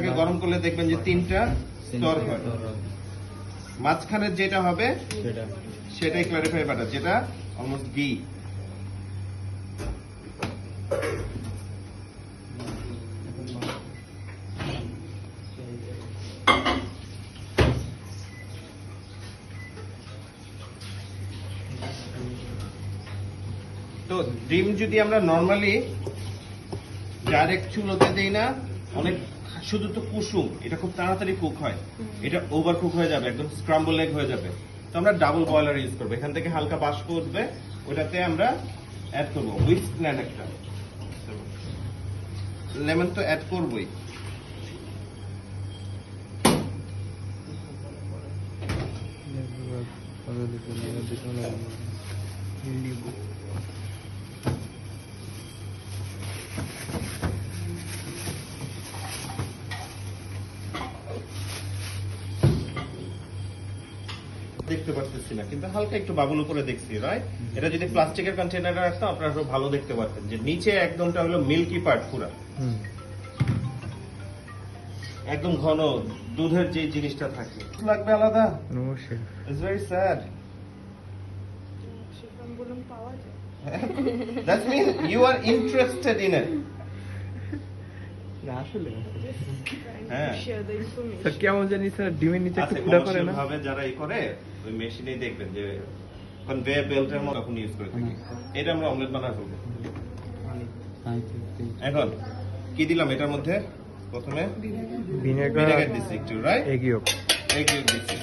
বাটারটাকে গরম করলে দেখবেন যে 3টা স্তর হয়। মাঝখানের যেটা হবে সেটাই ক্লারিফাই বাটার, যেটা অলমোস্ট ঘি। তো ডিম যদি আমরা নরমালি ডাইরেক্ট চুলোতে দেই না, অনেক শুধু তো কুসুম, এটা খুব তাড়াতাড়ি কুক হয়, এটা ওভার কুক হয়ে যাবে, একদম স্ক্রাম্বল এগ হয়ে যাবে। তো আমরা ডাবল বয়লার ইউজ করবো। এখান থেকে হালকা বাষ্প উঠবে, ওটাতে আমরা অ্যাড করবো হুইস্ক লেমন, একটা লেমন তো অ্যাড করবোই। দেখতে পারতেছি না, কিন্তু হালকা একটু বাবুল উপরে দেখছি, রাইট? এটা যদি প্লাস্টিকের কন্টেনারে রাখতাম আপনারা আরো ভালো দেখতে পারতেন যে নিচে একদমটা হলো মিল্কি পার্ট, পুরা একদম ঘন দুধের যে জিনিসটা থাকে লাগবে আলাদা। It's very sad. That's mean you are interested in it. আসলে হ্যাঁ স্যার কেমন জানি স্যার ডিমের নিচে একটু ফুটা করে না ভাবে যারা এই করে ওই মেশিনেই দেখবেন যে কনভেয়ার বেল্টের মতো এখন ইউজ করে থাকি। এটা আমরা অমলেট বানা করব। এখন কি দিলাম এটার মধ্যে? প্রথমে ভিনেগার দিচ্ছি একটু, রাইট? এগ ইয়ক দিচ্ছি।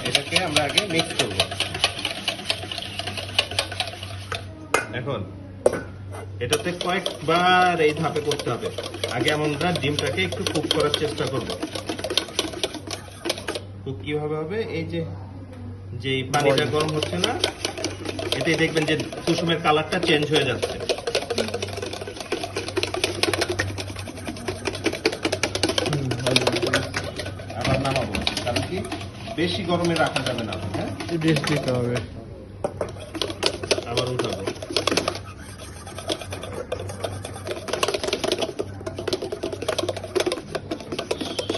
এটাকে আমরা আগে মিক্স করব। এখন এটাতে কয়েকবার এই ধাপে করতে হবে। আগে আমরা ডিমটাকে একটু কুক করার চেষ্টা করব। কুক কিভাবে হবে? এই যে পানিটা গরম হচ্ছে না, এতেই দেখবেন যে কুসুমের কালারটা চেঞ্জ হয়ে যাচ্ছে। আবার নামাবো, কারণ কি বেশি গরমে রাখা যাবে না। হ্যাঁ, রেস্ট দিতে হবে। আবার উঠাবো।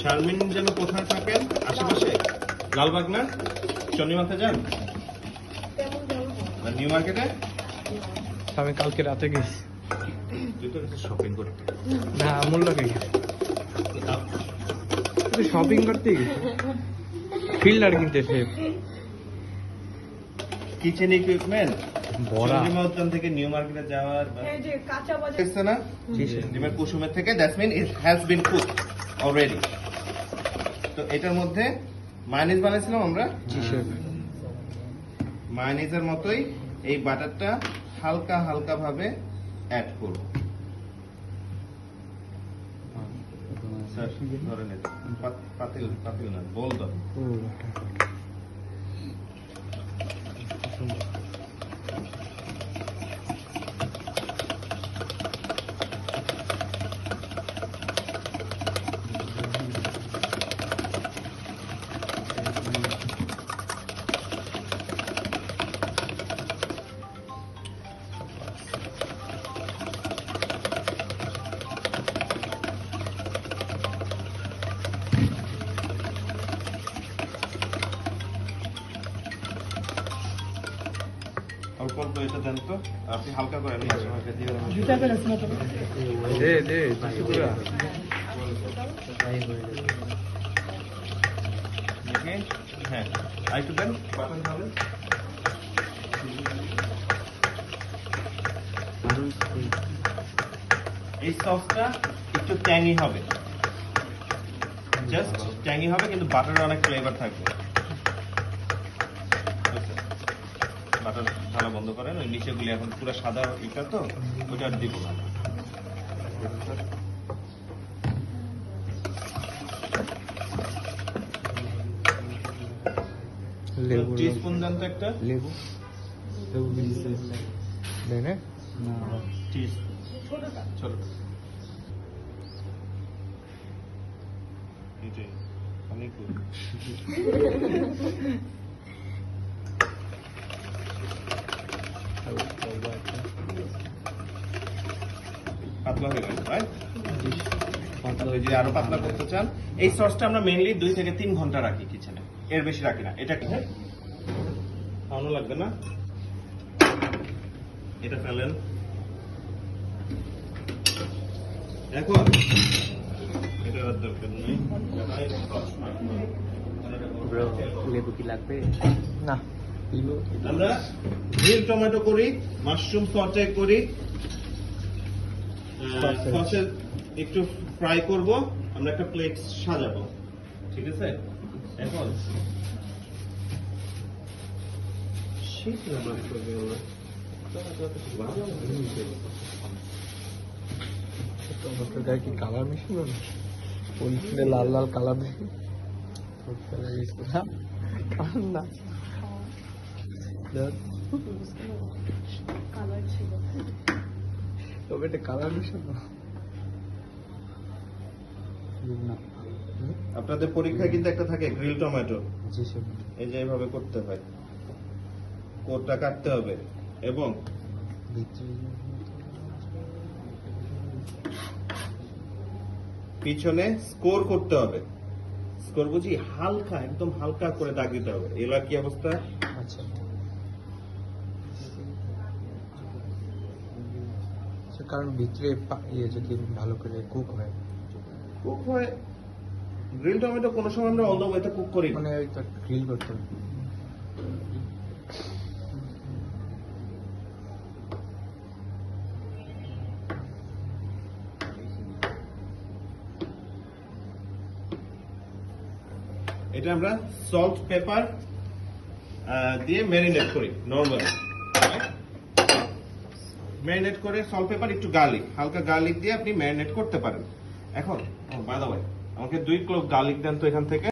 শারমিন যেন কোথায় থাকেন? আশেপাশে? লালবাগ না? চন্ডিমাতে যান? নিউ মার্কেটে? আমি কালকে রাতে গেছি। তুই তো শপিং করতে? না, আমুল্লাকে গেছি। শপিং করতে গেছি, ফিল্ডার কিনতে। সে কিচেন ইকুইপমেন্ট বড়া উদ্যান থেকে নিউ মার্কেটে যাওয়ার দেখছে না ডিমের কুসুমের থেকে, that's mean it has been cooked already. তো এটার মধ্যে মায়োনিজ বানাইছিলাম আমরা। মায়োনিজের মতোই এই বাটারটা হালকা হালকা ভাবে অ্যাড করব। স্যার ধরে নেন, পাতিল না, বল দাও। অল্প অল্প এটা দেন তো, আপনি হালকা করে আমি মাঝে দিয়ে হ্যাঁ, আরেকটু দেন, বাটন খাবেন। এই সসটা একটু ট্যাঙ্গি হবে, জাস্ট ট্যাঙ্গি হবে, কিন্তু বাটারের অনেক ফ্লেভার থাকবে। বাটার ঢালা বন্ধ করেন, ওই নিচেগুলি এখন পুরো সাদা এটা তো, ওইটা আর দিব না। টিস্পুন দেন তো একটা, লেবু দেয় না? ছোট অনেক পাতলা হয়ে গেল, রাইট? আপনি যদি আরো পাতলা করতে চান, এই সসটা আমরা মেইনলি 2 থেকে 3 ঘন্টা রাখি কিচেনে, এর বেশি রাখি না। এটা খাওয়ানো লাগবে না, এটা ফেলেন। এখন এটা আর দরকার নেই। লেবু কি লাগবে? না, আমরা গ্রিল টমেটো করি, মাশরুম সটে করি, সসে একটু ফ্রাই করব, আমরা একটা প্লেট সাজাবো, ঠিক আছে? এখন টমেটোর গায়ে কি কালার মিশিয়ে ওইখানে লাল লাল কালার দেখি না কালার ছিল। তবে এটা কালার মিশানো না। আপনাদের পরীক্ষায় কিন্তু একটা থাকে গ্রিল টমেটো, জি স্যার। এই যে এইভাবে করতে হয়, কোটটা কাটতে হবে এবং পিছনে স্কোর করতে হবে। স্কোর বুঝি হালকা, একদম হালকা করে দাগ দিতে হবে। এবার কি অবস্থা? আচ্ছা, কারণ ভিতরে ইয়ে যদি ভালো করে কুক হয়, কুক হয়। গ্রিল টমেটো কোনো সময় আমরা অল দ্য ওয়েতে কুক করি না। মানে ওই তো গ্রিল করতে হবে। এটা আমরা সল্ট পেপার দিয়ে ম্যারিনেট করি নরমালি। ম্যারিনেট করে সল্ট পেপার, একটু গার্লিক, হালকা গার্লিক দিয়ে আপনি ম্যারিনেট করতে পারেন। এখন বাই দ্য ওয়ে, আমাকে 2 ক্লোভ গার্লিক দেন তো এখান থেকে।